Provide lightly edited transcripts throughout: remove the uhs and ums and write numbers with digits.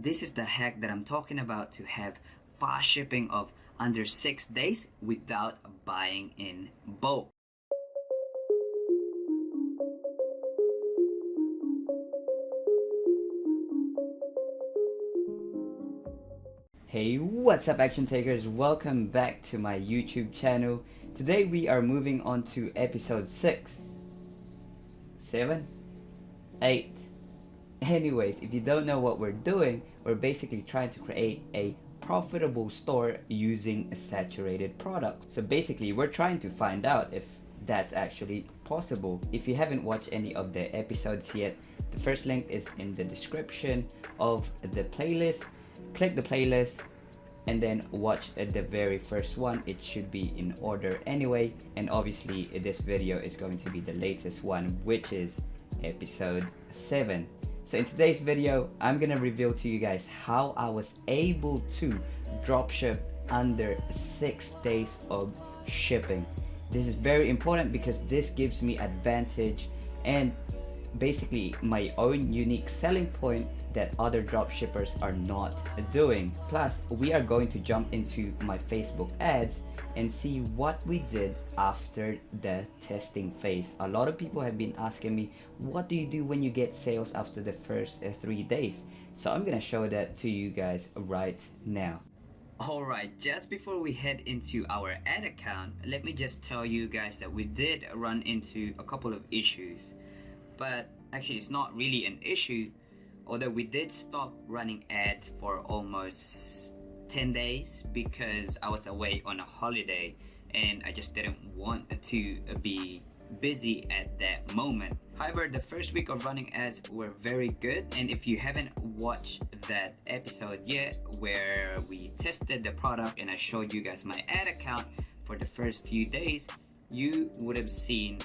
this is the hack that I'm talking about to have fast shipping of under 6 days without buying in bulk. Hey, what's up action takers? Welcome back to my YouTube channel. Today we are moving on to episode 6, 7, 8. Anyways, if you don't know what we're doing, we're basically trying to create a profitable store using a saturated product. So basically we're trying to find out if that's actually possible. If you haven't watched any of the episodes yet, the first link is in the description of the playlist. Click the playlist and then watch the very first one. It should be in order anyway, and obviously this video is going to be the latest one, which is episode 7. So in today's video, I'm gonna reveal to you guys how I was able to dropship under 6 days of shipping. This is very important because this gives me advantage and basically my own unique selling point that other dropshippers are not doing. Plus, we are going to jump into my Facebook ads and see what we did after the testing phase. A lot of people have been asking me, what do you do when you get sales after the first 3 days? So I'm gonna show that to you guys right now. Alright, just before we head into our ad account, let me just tell you guys that we did run into a couple of issues. But actually it's not really an issue, although we did stop running ads for almost 10 days because I was away on a holiday and I just didn't want to be busy at that moment. However, the first week of running ads were very good, and if you haven't watched that episode yet where we tested the product and I showed you guys my ad account for the first few days, you would have seen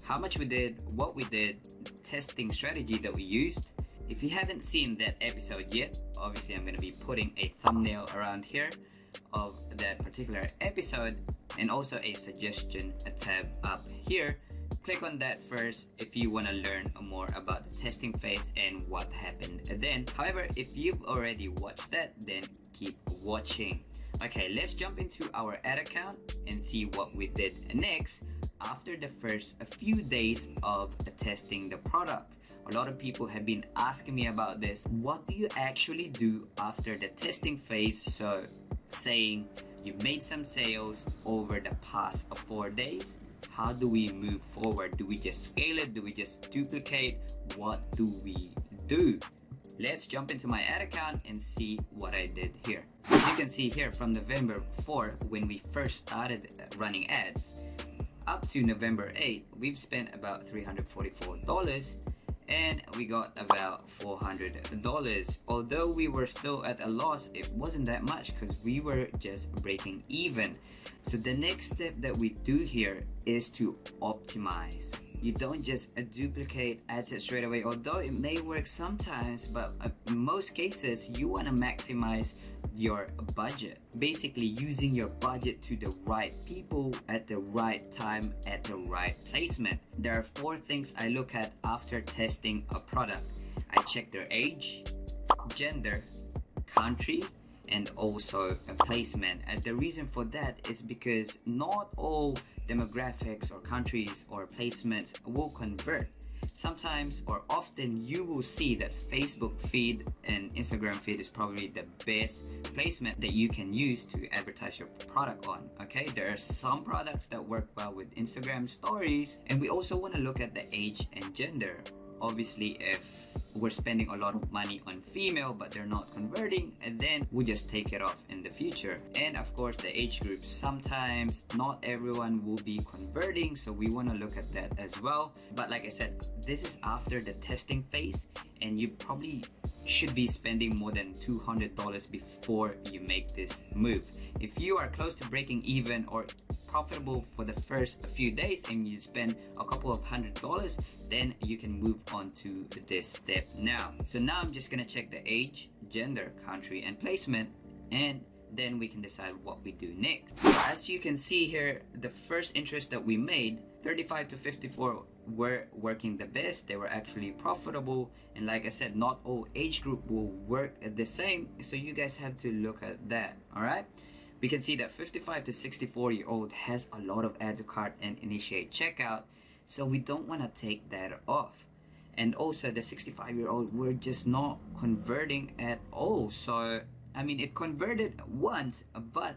how much we did, what we did, testing strategy that we used. If you haven't seen that episode yet, obviously I'm going to be putting a thumbnail around here of that particular episode and also a suggestion tab up here. Click on that first if you want to learn more about the testing phase and what happened then. However, if you've already watched that, then keep watching. Okay, let's jump into our ad account and see what we did next after the first few days of testing the product. A lot of people have been asking me about this. What do you actually do after the testing phase? So saying you made some sales over the past 4 days, how do we move forward? Do we just scale it? Do we just duplicate? What do we do? Let's jump into my ad account and see what I did here. As you can see here, from November 4, when we first started running ads, up to November 8, we've spent about $344 and we got about $400. Although we were still at a loss, it wasn't that much because we were just breaking even. So the next step that we do here is to optimize. You don't just duplicate ad sets straight away, although it may work sometimes, but in most cases you want to maximize your budget. Basically using your budget to the right people at the right time at the right placement. There are 4 things I look at after testing a product. I check their age, gender, country, and also a placement. And the reason for that is because not all demographics or countries or placements will convert. Sometimes or often you will see that Facebook feed and Instagram feed is probably the best placement that you can use to advertise your product on. Okay, there are some products that work well with Instagram stories, and we also want to look at the age and gender. Obviously, if we're spending a lot of money on female but they're not converting, and then we just take it off in the future. And of course the age group, sometimes not everyone will be converting, so we want to look at that as well. But like I said, this is after the testing phase and you probably should be spending more than $200 before you make this move. If you are close to breaking even or profitable for the first few days and you spend a couple of $100, then you can move on to this step now. So now I'm just gonna check the age, gender, country, and placement, and then we can decide what we do next. So as you can see here, the first interest that we made, 35 to 54 were working the best. They were actually profitable, and like I said, not all age group will work the same, so you guys have to look at that. All right, we can see that 55 to 64-year-old has a lot of add to cart and initiate checkout, so we don't want to take that off. And also the 65-year-old, we're just not converting at all. So I mean, it converted once, but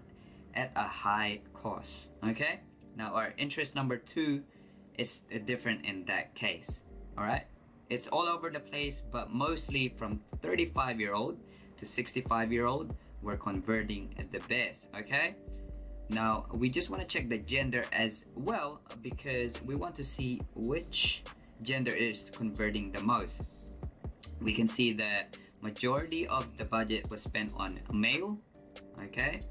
at a high cost. Okay, now our interest number 2 is different in that case. All right, it's all over the place, but mostly from 35-year-old to 65-year-old, we're converting at the best. Okay, now we just want to check the gender as well, because we want to see which gender is converting the most. We can see that majority of the budget was spent on male, okay,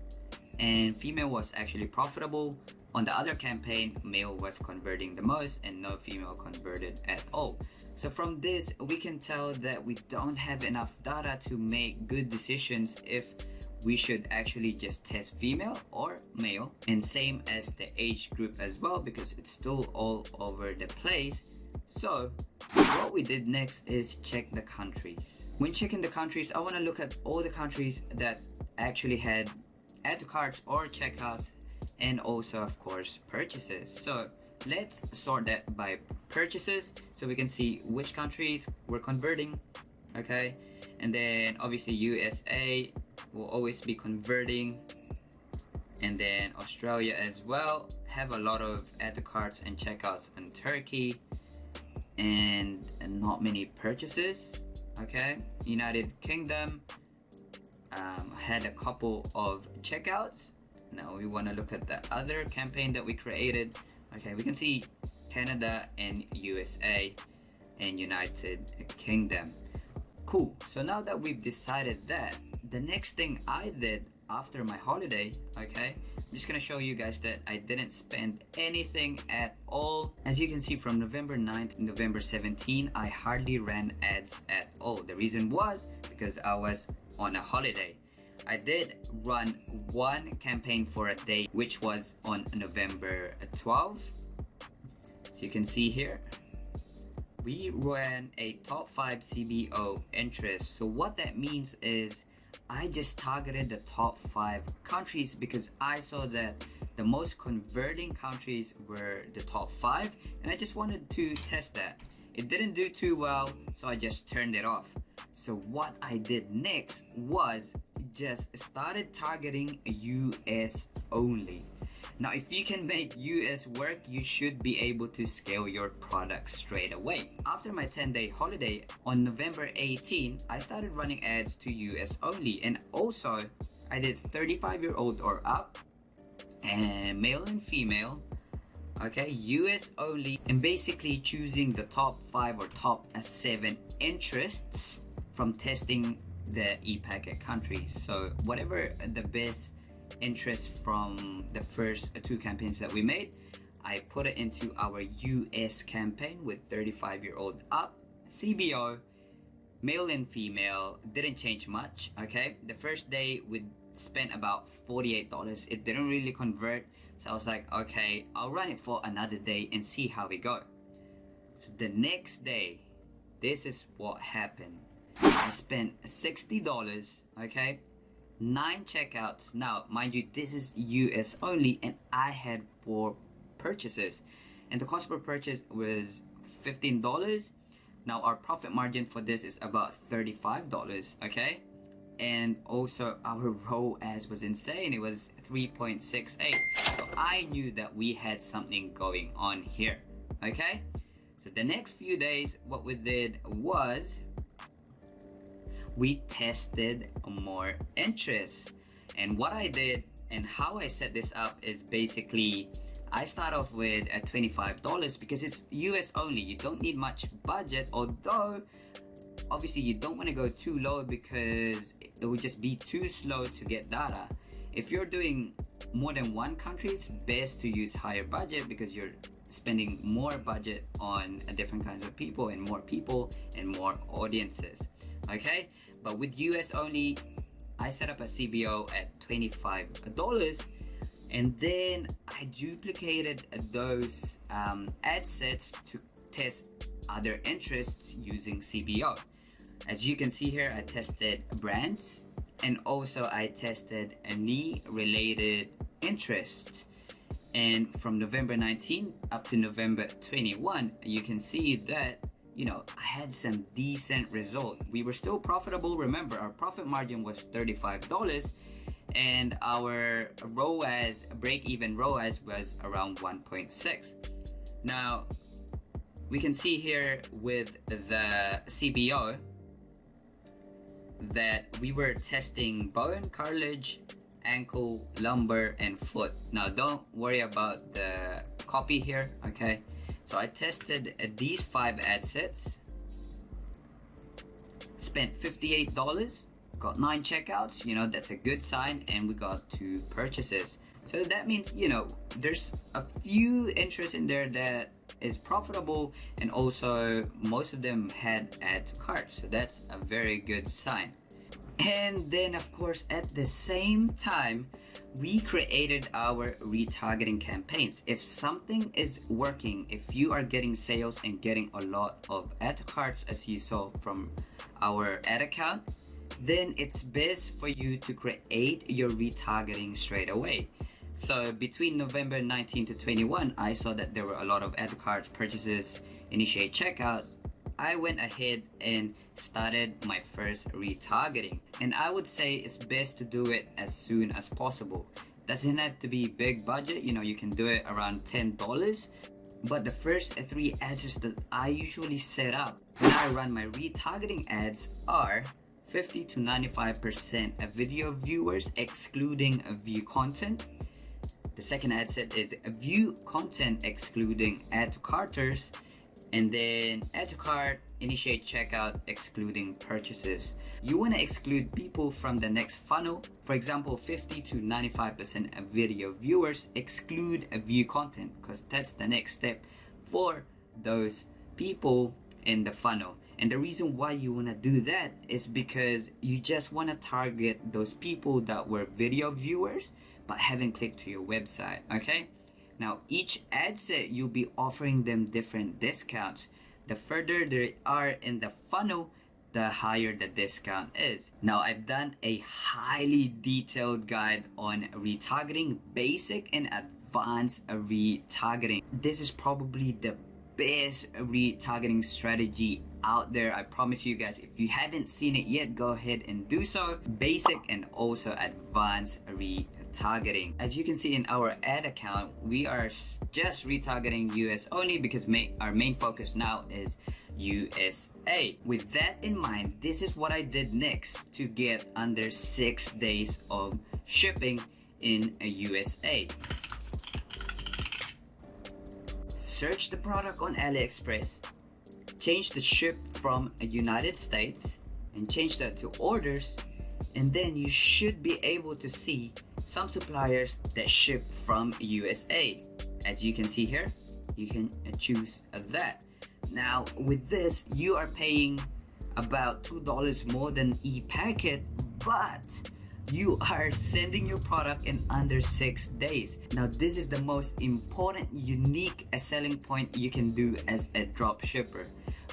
and female was actually profitable. On the other campaign, male was converting the most and no female converted at all. So from this, we can tell that we don't have enough data to make good decisions if we should actually just test female or male, and same as the age group as well, because it's still all over the place. So what we did next is check the countries. When checking the countries, I want to look at all the countries that actually had add to carts or checkouts, and also of course purchases. So let's sort that by purchases, so we can see which countries were converting. Okay, and then obviously USA will always be converting, and then Australia as well have a lot of add to carts and checkouts, and Turkey and not many purchases. Okay, United Kingdom had a couple of checkouts. Now we want to look at the other campaign that we created. Okay, we can see Canada and USA and United Kingdom. Cool. So now that we've decided that, the next thing I did after my holiday, okay, I'm just gonna show you guys that I didn't spend anything at all. As you can see, from November 9th to November 17th, I hardly ran ads at all. The reason was because I was on a holiday. I did run one campaign for a day, which was on November 12th. So you can see here, we ran a top 5 CBO interest. So what that means is I just targeted the top 5 countries, because I saw that the most converting countries were the top 5, and I just wanted to test that. It didn't do too well, so I just turned it off. So what I did next was just started targeting US only. Now if you can make US work, you should be able to scale your product straight away. After my 10-day holiday on November 18, I started running ads to US only, and also I did 35-year-old or up, and male and female, okay, US only, and basically choosing the top 5 or top 7 interests from testing the e-packet countries. So whatever the best interest from the first 2 campaigns that we made, I put it into our US campaign with 35-year-old up, CBO, male and female. Didn't change much. Okay, the first day we spent about $48. It didn't really convert, so I was like, okay, I'll run it for another day and see how we go. So the next day, this is what happened. I spent $60, okay, 9 checkouts. Now mind you, this is US only, and I had 4 purchases, and the cost per purchase was $15. Now our profit margin for this is about $35, okay, and also our ROAS was insane. It was 3.68. So I knew that we had something going on here. Okay, so the next few days, what we did was we tested more interest. And what I did and how I set this up is basically I start off with at $25 because it's US only. You don't need much budget, although obviously you don't want to go too low because it would just be too slow to get data. If you're doing more than 1 country, it's best to use higher budget because you're spending more budget on different kinds of people and more audiences. Okay, but with US only, I set up a CBO at $25, and then I duplicated those ad sets to test other interests using CBO. As you can see here, I tested brands, and also I tested any related interests. And from November 19 up to November 21, you can see that, I had some decent results. We were still profitable. Remember, our profit margin was $35, and our ROAS, break-even ROAS, was around 1.6. Now, we can see here with the CBO that we were testing bone, cartilage, ankle, lumbar, and foot. Now, don't worry about the copy here, okay? So I tested these 5 ad sets, spent $58, got 9 checkouts, that's a good sign, and we got 2 purchases. So that means, there's a few interests in there that is profitable, and also most of them had add to cart, so that's a very good sign. And then, of course, at the same time, we created our retargeting campaigns. If something is working, if you are getting sales and getting a lot of add to carts, as you saw from our ad account, then it's best for you to create your retargeting straight away. So between November 19 to 21, I saw that there were a lot of add to cart purchases, initiate checkout. I went ahead and started my first retargeting, and I would say it's best to do it as soon as possible. Doesn't have to be big budget, you can do it around $10. But the first 3 ads that I usually set up when I run my retargeting ads are 50 to 95% video viewers, excluding view content. The second ad set is view content excluding add to carters, and then add to cart, initiate checkout, excluding purchases. You want to exclude people from the next funnel. For example, 50 to 95% of video viewers, exclude view content, because that's the next step for those people in the funnel. And the reason why you want to do that is because you just want to target those people that were video viewers but haven't clicked to your website, okay? Now, each ad set, you'll be offering them different discounts. The further they are in the funnel, the higher the discount is. Now, I've done a highly detailed guide on retargeting, basic and advanced retargeting. This is probably the best retargeting strategy out there. I promise you guys, if you haven't seen it yet, go ahead and do so. Basic and also advanced retargeting. As you can see in our ad account, we are just retargeting US only because our main focus now is USA. With that in mind, this is what I did next to get under 6 days of shipping in USA. Search the product on AliExpress, change the ship from United States and change that to orders, and then you should be able to see some suppliers that ship from USA. As you can see here, you can choose that. Now with this, you are paying about $2 more than ePacket, but you are sending your product in under 6 days. Now this is the most important, unique selling point you can do as a drop shipper,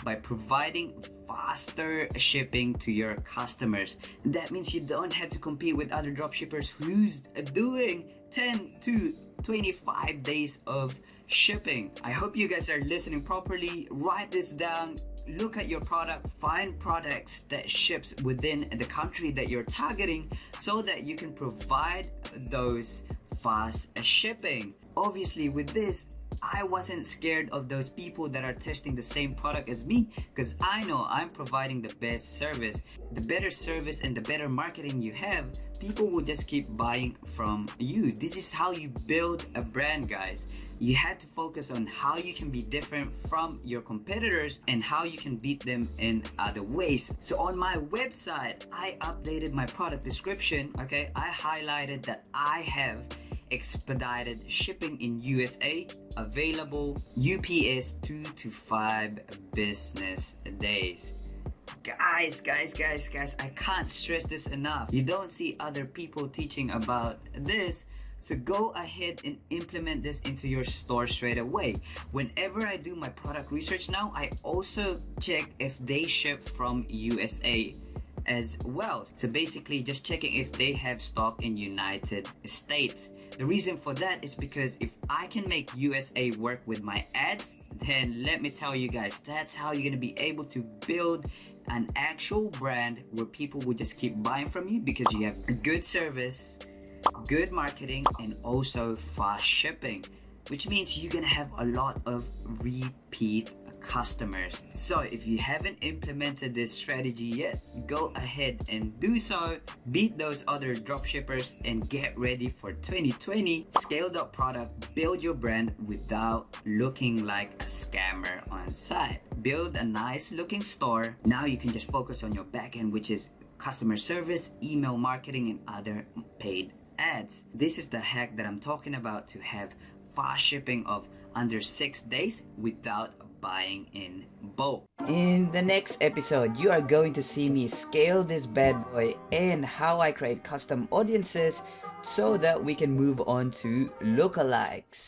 by providing faster shipping to your customers. That means you don't have to compete with other dropshippers who's doing 10 to 25 days of shipping. I hope you guys are listening properly. Write this down. Look at your product, find products that ships within the country that you're targeting so that you can provide those fast shipping. Obviously with this, I wasn't scared of those people that are testing the same product as me, because I know I'm providing the best service. The better service and the better marketing you have, people will just keep buying from you. This is how you build a brand, guys. You have to focus on how you can be different from your competitors and how you can beat them in other ways. So on my website, I updated my product description, okay? I highlighted that I have expedited shipping in USA, available UPS 2 to 5 business days. Guys, I can't stress this enough. You don't see other people teaching about this, So go ahead and implement this into your store straight away. Whenever I do my product research now, I also check if they ship from USA as well. So basically just checking if they have stock in United States. The reason for that is because if I can make USA work with my ads, then let me tell you guys, that's how you're gonna be able to build an actual brand where people will just keep buying from you because you have a good service, good marketing, and also fast shipping, which means you're gonna have a lot of repeat customers. So if you haven't implemented this strategy yet, go ahead and do so. Beat those other dropshippers and get ready for 2020. Scaled up product, build your brand without looking like a scammer on site. Build a nice looking store. Now you can just focus on your backend, which is customer service, email marketing, and other paid ads. This is the hack that I'm talking about to have fast shipping of under 6 days without buying in bulk. In the next episode, you are going to see me scale this bad boy and how I create custom audiences so that we can move on to lookalikes.